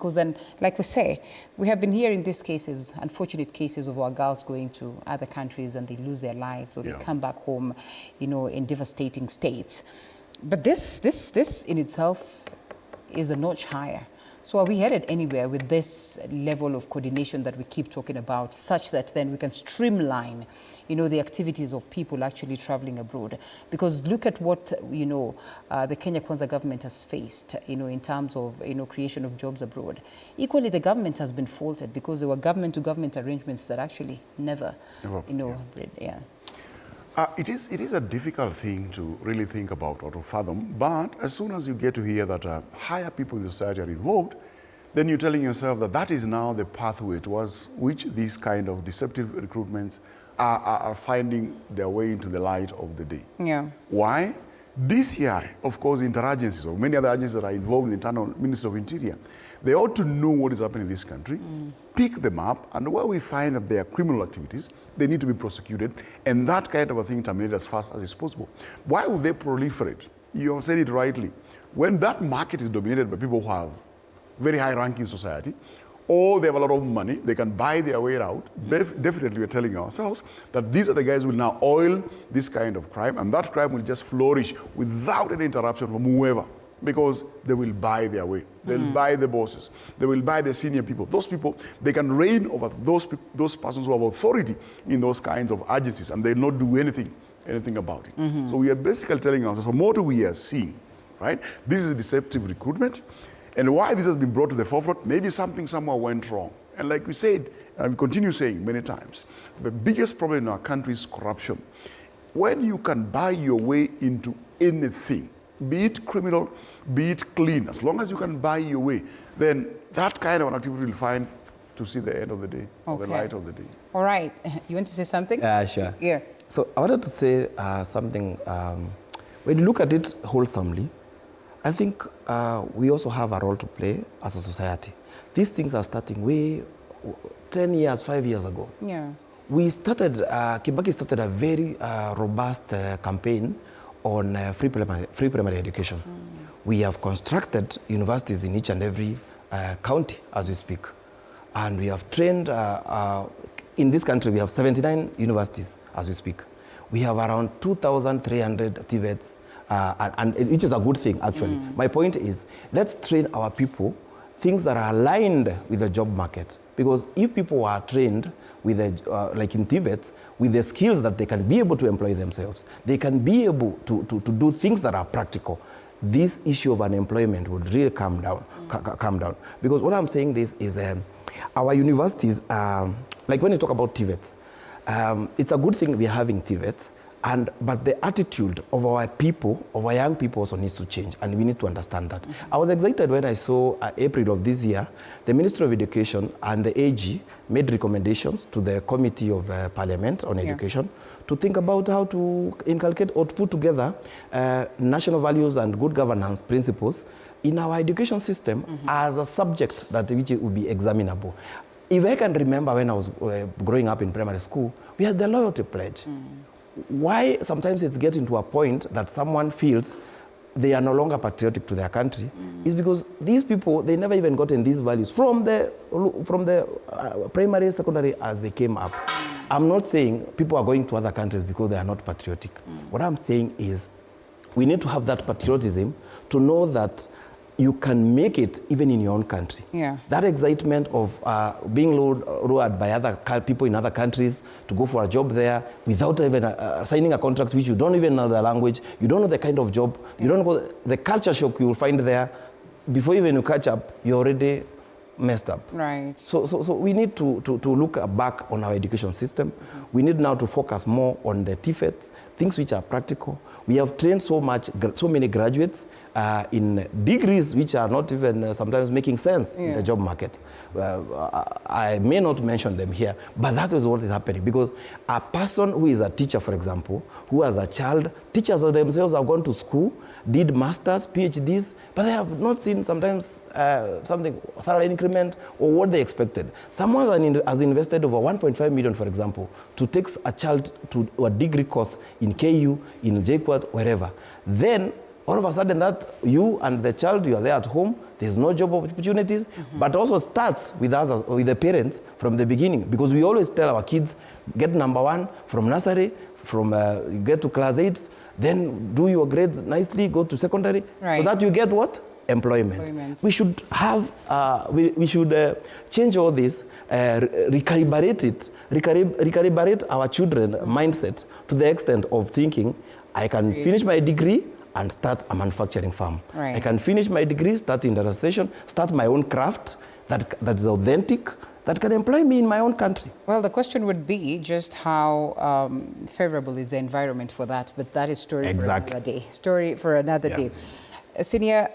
Because then, like we say, we have been hearing these cases, unfortunate cases of our girls going to other countries and they lose their lives, or they come back home, in devastating states. But this in itself is a notch higher. So are we headed anywhere with this level of coordination that we keep talking about, such that then we can streamline, the activities of people actually traveling abroad? Because look at what, the Kenya Kwanza government has faced, in terms of, creation of jobs abroad. Equally, the government has been faulted because there were government-to-government arrangements that actually never. It is a difficult thing to really think about or to fathom, but as soon as you get to hear that higher people in the society are involved, then you're telling yourself that that is now the pathway towards which these kind of deceptive recruitments are finding their way into the light of the day. Yeah. Why? DCI, of course, interagencies or many other agencies that are involved in the internal Ministry of Interior, they ought to know what is happening in this country, pick them up, and where we find that there are criminal activities, they need to be prosecuted, and that kind of a thing terminated as fast as is possible. Why would they proliferate? You have said it rightly. When that market is dominated by people who have very high rank in society, or they have a lot of money, they can buy their way out, definitely we're telling ourselves that these are the guys who will now oil this kind of crime, and that crime will just flourish without any interruption from whoever. Because they will buy their way. They'll buy the bosses. They will buy the senior people. Those people, they can reign over those persons who have authority in those kinds of agencies, and they'll not do anything about it. So we are basically telling ourselves, from what we are seeing, right? This is a deceptive recruitment, and why this has been brought to the forefront, maybe something somewhere went wrong. And like we said, and we continue saying many times, the biggest problem in our country is corruption. When you can buy your way into anything, be it criminal, be it clean, as long as you can buy your way, then that kind of an activity will find to see the end of the day, or the light of the day. All right. You want to say something? Sure. Yeah. So I wanted to say something. When you look at it wholesomely, I think we also have a role to play as a society. These things are starting way 10 years, 5 years ago. Yeah. We started, Kibaki started a very robust campaign on free primary education. We have constructed universities in each and every county as we speak. And we have trained, in this country, we have 79 universities as we speak. We have around 2,300 TVETs, and which is a good thing, actually. My point is, let's train our people things that are aligned with the job market. Because if people are trained with like in TVETs, with the skills that they can be able to employ themselves, they can be able to do things that are practical, this issue of unemployment would really come down. Because what I'm saying this is our universities, like when you talk about TVETs, it's a good thing we're having TVETs, but the attitude of our people, of our young people also needs to change, and we need to understand that. I was excited when I saw April of this year, the Ministry of Education and the AG made recommendations to the Committee of Parliament on Education to think about how to inculcate or to put together national values and good governance principles in our education system as a subject that which will be examinable. If I can remember when I was growing up in primary school, we had the loyalty pledge. Why sometimes it's getting to a point that someone feels they are no longer patriotic to their country is because these people, they never even gotten these values from the primary, secondary as they came up. I'm not saying people are going to other countries because they are not patriotic. What I'm saying is we need to have that patriotism to know that you can make it even in your own country. Yeah. That excitement of being lured by other people in other countries to go for a job there without even signing a contract which you don't even know the language, you don't know the kind of job, you don't know the culture shock you will find there. Before even you catch up, you're already messed up. Right. So we need to look back on our education system. We need now to focus more on the TVETs, things which are practical. We have trained so many graduates in degrees which are not even sometimes making sense in the job market. I may not mention them here, but that is what is happening. Because a person who is a teacher, for example, who has a child, teachers themselves have gone to school, did masters, PhDs, but they have not seen sometimes something, salary increment or what they expected. Someone has invested over 1.5 million, for example, to take a child to a degree course in KU, in GOtv, wherever. Then all of a sudden that you and the child, you are there at home, there's no job opportunities, but also starts with us, with the parents from the beginning, because we always tell our kids, get number 1 from nursery, from you get to class 8, then do your grades nicely, go to secondary, so that you get what? Employment. We should have, we should change all this, recalibrate our children mindset to the extent of thinking, I can finish my degree and start a manufacturing farm. I can finish my degree, start industrialization, start my own craft that is authentic, that can employ me in my own country. Well, the question would be just how favorable is the environment for that, but that is story for another day. Story for another day. Senior,